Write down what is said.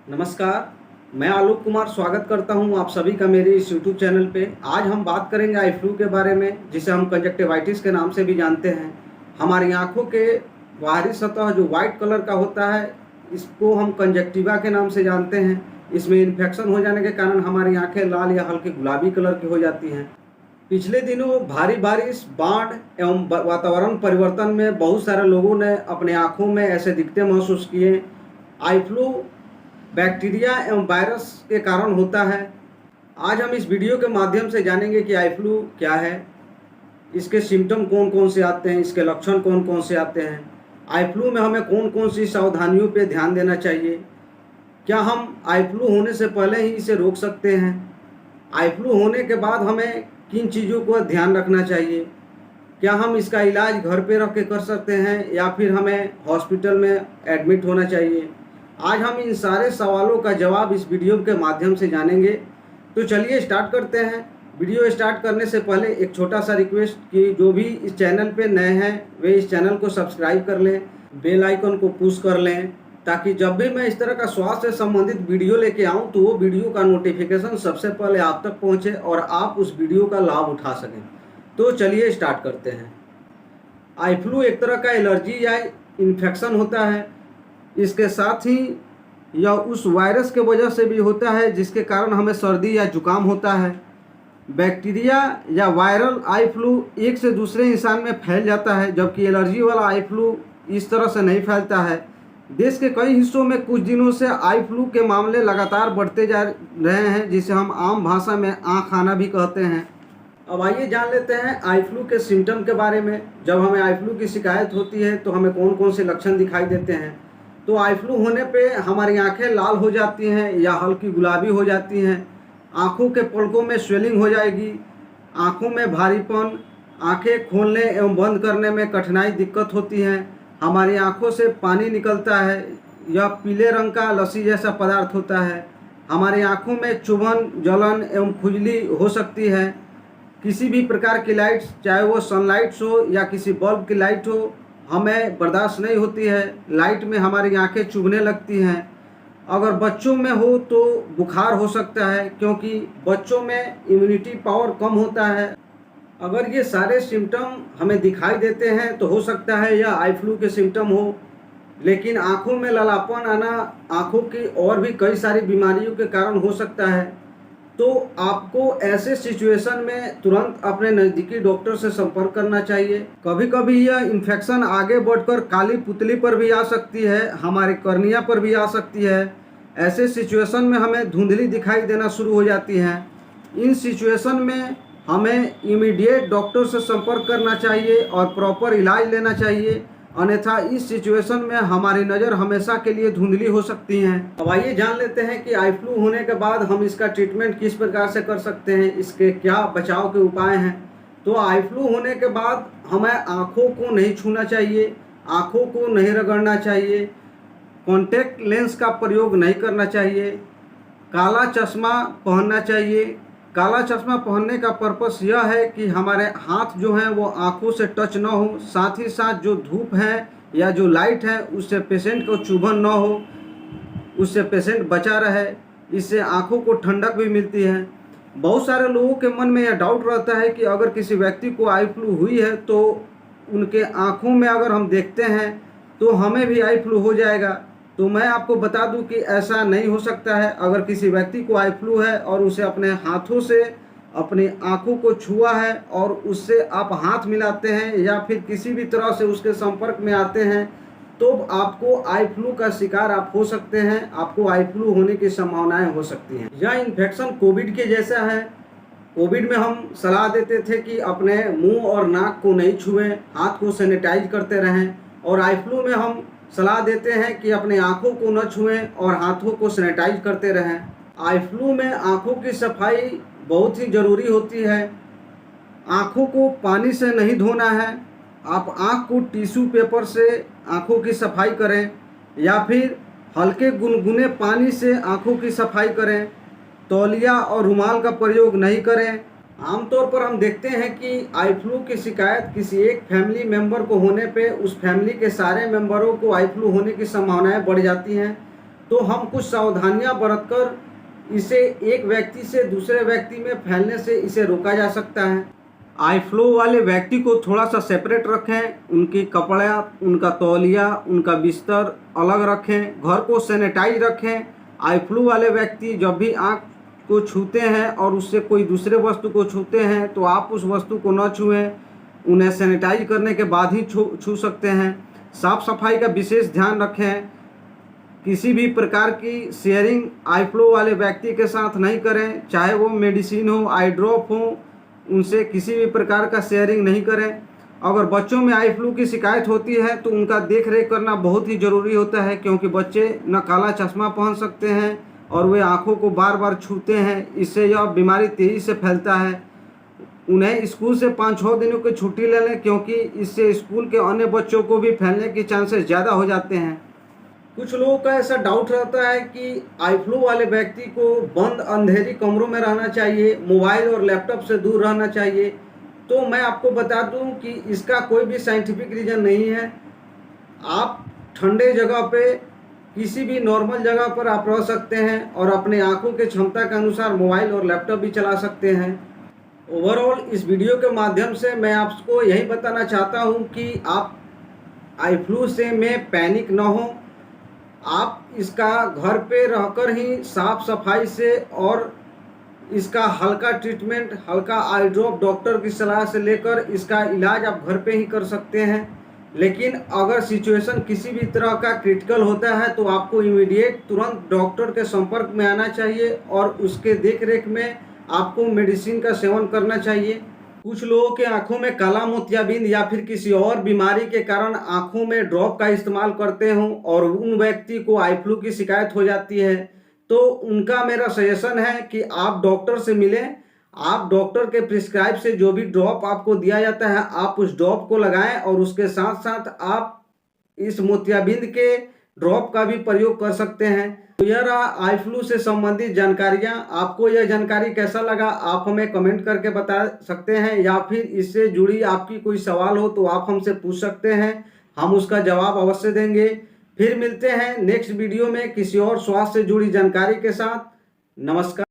नमस्कार। मैं आलोक कुमार स्वागत करता हूं आप सभी का मेरे इस यूट्यूब चैनल पे। आज हम बात करेंगे आई फ्लू के बारे में, जिसे हम कंजक्टिवाइटिस के नाम से भी जानते हैं। हमारी आंखों के बाहरी सतह जो वाइट कलर का होता है, इसको हम कंजक्टिवा के नाम से जानते हैं। इसमें इन्फेक्शन हो जाने के कारण हमारी आंखें लाल या हल्के गुलाबी कलर की हो जाती हैं। पिछले दिनों भारी बारिश, बाढ़ एवं वातावरण परिवर्तन में बहुत सारे लोगों ने अपने आंखों में ऐसे दिक्कतें महसूस किए। आई फ्लू बैक्टीरिया एवं वायरस के कारण होता है। आज हम इस वीडियो के माध्यम से जानेंगे कि आई फ्लू क्या है, इसके सिम्टम कौन कौन से आते हैं, इसके लक्षण कौन कौन से आते हैं, आई फ्लू में हमें कौन कौन सी सावधानियों पे ध्यान देना चाहिए, क्या हम आई फ्लू होने से पहले ही इसे रोक सकते हैं, आई फ्लू होने के बाद हमें किन चीज़ों को ध्यान रखना चाहिए, क्या हम इसका इलाज घर पे रख के कर सकते हैं या फिर हमें हॉस्पिटल में एडमिट होना चाहिए। आज हम इन सारे सवालों का जवाब इस वीडियो के माध्यम से जानेंगे। तो चलिए स्टार्ट करते हैं। वीडियो स्टार्ट करने से पहले एक छोटा सा रिक्वेस्ट कि जो भी इस चैनल पे नए हैं वे इस चैनल को सब्सक्राइब कर लें, बेल आइकन को पुश कर लें, ताकि जब भी मैं इस तरह का स्वास्थ्य से संबंधित वीडियो लेके आऊँ तो वो वीडियो का नोटिफिकेशन सबसे पहले आप तक पहुँचे और आप उस वीडियो का लाभ उठा सकें। तो चलिए स्टार्ट करते हैं। आई फ्लू एक तरह का एलर्जी या इन्फेक्शन होता है। इसके साथ ही यह उस वायरस के वजह से भी होता है जिसके कारण हमें सर्दी या जुकाम होता है। बैक्टीरिया या वायरल आई फ्लू एक से दूसरे इंसान में फैल जाता है, जबकि एलर्जी वाला आई फ्लू इस तरह से नहीं फैलता है। देश के कई हिस्सों में कुछ दिनों से आई फ्लू के मामले लगातार बढ़ते जा रहे हैं, जिसे हम आम भाषा में आँख आना भी कहते हैं। अब आइए जान लेते हैं आई फ्लू के सिम्टम के बारे में। जब हमें आई फ्लू की शिकायत होती है तो हमें कौन कौन से लक्षण दिखाई देते हैं। तो आई फ्लू होने पे हमारी आंखें लाल हो जाती हैं या हल्की गुलाबी हो जाती हैं। आँखों के पलकों में स्वेलिंग हो जाएगी, आँखों में भारीपन, आंखें खोलने एवं बंद करने में कठिनाई दिक्कत होती है, हमारी आँखों से पानी निकलता है, यह पीले रंग का लस्सी जैसा पदार्थ होता है, हमारी आँखों में चुभन, जलन एवं खुजली हो सकती है। किसी भी प्रकार की लाइट्स, चाहे वो सनलाइट्स हो या किसी बल्ब की लाइट हो, हमें बर्दाश्त नहीं होती है। लाइट में हमारी आंखें चुभने लगती हैं। अगर बच्चों में हो तो बुखार हो सकता है, क्योंकि बच्चों में इम्यूनिटी पावर कम होता है। अगर ये सारे सिम्टम हमें दिखाई देते हैं तो हो सकता है यह आई फ्लू के सिम्टम हो। लेकिन आँखों में ललापन आना आँखों की और भी कई सारी बीमारियों के कारण हो सकता है। तो आपको ऐसे सिचुएशन में तुरंत अपने नज़दीकी डॉक्टर से संपर्क करना चाहिए। कभी कभी यह इन्फेक्शन आगे बढ़कर काली पुतली पर भी आ सकती है, हमारे कर्निया पर भी आ सकती है। ऐसे सिचुएशन में हमें धुंधली दिखाई देना शुरू हो जाती है। इन सिचुएशन में हमें इमीडिएट डॉक्टर से संपर्क करना चाहिए और प्रॉपर इलाज लेना चाहिए, अन्यथा इस सिचुएशन में हमारी नज़र हमेशा के लिए धुंधली हो सकती हैं। अब आइए जान लेते हैं कि आई फ्लू होने के बाद हम इसका ट्रीटमेंट किस प्रकार से कर सकते हैं, इसके क्या बचाव के उपाय हैं। तो आई फ्लू होने के बाद हमें आँखों को नहीं छूना चाहिए, आँखों को नहीं रगड़ना चाहिए, कॉन्टैक्ट लेंस का प्रयोग नहीं करना चाहिए, काला चश्मा पहनना चाहिए। काला चश्मा पहनने का पर्पस यह है कि हमारे हाथ जो हैं वो आँखों से टच ना हो, साथ ही साथ जो धूप है या जो लाइट है उससे पेशेंट को चुभन ना हो, उससे पेशेंट बचा रहे। इससे आँखों को ठंडक भी मिलती है। बहुत सारे लोगों के मन में यह डाउट रहता है कि अगर किसी व्यक्ति को आई फ्लू हुई है तो उनके आँखों में अगर हम देखते हैं तो हमें भी आई फ्लू हो जाएगा। तो मैं आपको बता दूं कि ऐसा नहीं हो सकता है। अगर किसी व्यक्ति को आई फ्लू है और उसे अपने हाथों से अपनी आंखों को छुआ है और उससे आप हाथ मिलाते हैं या फिर किसी भी तरह से उसके संपर्क में आते हैं, तो आपको आई फ्लू का शिकार आप हो सकते हैं, आपको आई फ्लू होने की संभावनाएं हो सकती हैं। यह इन्फेक्शन कोविड के जैसा है। कोविड में हम सलाह देते थे कि अपने मुंह और नाक को नहीं छुएं, हाथ को सैनिटाइज करते रहें, और आई फ्लू में हम सलाह देते हैं कि अपने आँखों को न छुएं और हाथों को सैनिटाइज करते रहें। आई फ्लू में आँखों की सफाई बहुत ही ज़रूरी होती है। आँखों को पानी से नहीं धोना है। आप आँख को टिश्यू पेपर से आँखों की सफाई करें या फिर हल्के गुनगुने पानी से आँखों की सफाई करें। तौलिया और रुमाल का प्रयोग नहीं करें। आमतौर पर हम देखते हैं कि आई फ्लू की शिकायत किसी एक फैमिली मेंबर को होने पे उस फैमिली के सारे मेंबरों को आई फ्लू होने की संभावनाएं बढ़ जाती हैं। तो हम कुछ सावधानियां बरतकर इसे एक व्यक्ति से दूसरे व्यक्ति में फैलने से इसे रोका जा सकता है। आई फ्लू वाले व्यक्ति को थोड़ा सा सेपरेट रखें, उनकी कपड़ा, उनका तौलिया, उनका बिस्तर अलग रखें, घर को सैनिटाइज रखें। आई फ्लू वाले व्यक्ति जब भी आँख को छूते हैं और उससे कोई दूसरे वस्तु को छूते हैं तो आप उस वस्तु को न छुएं, उन्हें सैनिटाइज करने के बाद ही छू सकते हैं। साफ सफाई का विशेष ध्यान रखें। किसी भी प्रकार की शेयरिंग आई फ्लू वाले व्यक्ति के साथ नहीं करें, चाहे वो मेडिसिन हो, आई ड्रॉप हो, उनसे किसी भी प्रकार का शेयरिंग नहीं करें। अगर बच्चों में आई फ्लू की शिकायत होती है तो उनका देख रेख करना बहुत ही ज़रूरी होता है, क्योंकि बच्चे न काला चश्मा पहन सकते हैं और वे आँखों को बार बार छूते हैं, इससे यह बीमारी तेज़ी से फैलता है। उन्हें स्कूल से 5-6 दिनों की छुट्टी ले लें, क्योंकि इससे स्कूल के अन्य बच्चों को भी फैलने के चांसेस ज़्यादा हो जाते हैं। कुछ लोगों का ऐसा डाउट रहता है कि आई फ्लू वाले व्यक्ति को बंद अंधेरी कमरों में रहना चाहिए, मोबाइल और लैपटॉप से दूर रहना चाहिए। तो मैं आपको बता दूं कि इसका कोई भी साइंटिफिक रीज़न नहीं है। आप ठंडे जगह पे, किसी भी नॉर्मल जगह पर आप रह सकते हैं और अपने आँखों के क्षमता के अनुसार मोबाइल और लैपटॉप भी चला सकते हैं। ओवरऑल इस वीडियो के माध्यम से मैं आपको यही बताना चाहता हूं कि आप आई फ्लू से में पैनिक न हो। आप इसका घर पे रहकर ही साफ सफाई से और इसका हल्का ट्रीटमेंट, हल्का आई ड्रॉप डॉक्टर की सलाह से लेकर इसका इलाज आप घर पे ही कर सकते हैं। लेकिन अगर सिचुएशन किसी भी तरह का क्रिटिकल होता है तो आपको इमीडिएट तुरंत डॉक्टर के संपर्क में आना चाहिए और उसके देख रेख में आपको मेडिसिन का सेवन करना चाहिए। कुछ लोगों के आंखों में काला मोतियाबिंद या फिर किसी और बीमारी के कारण आंखों में ड्रॉप का इस्तेमाल करते हों और उन व्यक्ति को आई फ्लू की शिकायत हो जाती है, तो उनका मेरा सजेशन है कि आप डॉक्टर से मिलें। आप डॉक्टर के प्रिस्क्राइब से जो भी ड्रॉप आपको दिया जाता है आप उस ड्रॉप को लगाएं और उसके साथ साथ आप इस मोतियाबिंद के ड्रॉप का भी प्रयोग कर सकते हैं। तो यह रहा आई फ्लू से संबंधित जानकारियां। आपको यह जानकारी कैसा लगा आप हमें कमेंट करके बता सकते हैं, या फिर इससे जुड़ी आपकी कोई सवाल हो तो आप हमसे पूछ सकते हैं, हम उसका जवाब अवश्य देंगे। फिर मिलते हैं नेक्स्ट वीडियो में किसी और स्वास्थ्य से जुड़ी जानकारी के साथ। नमस्कार।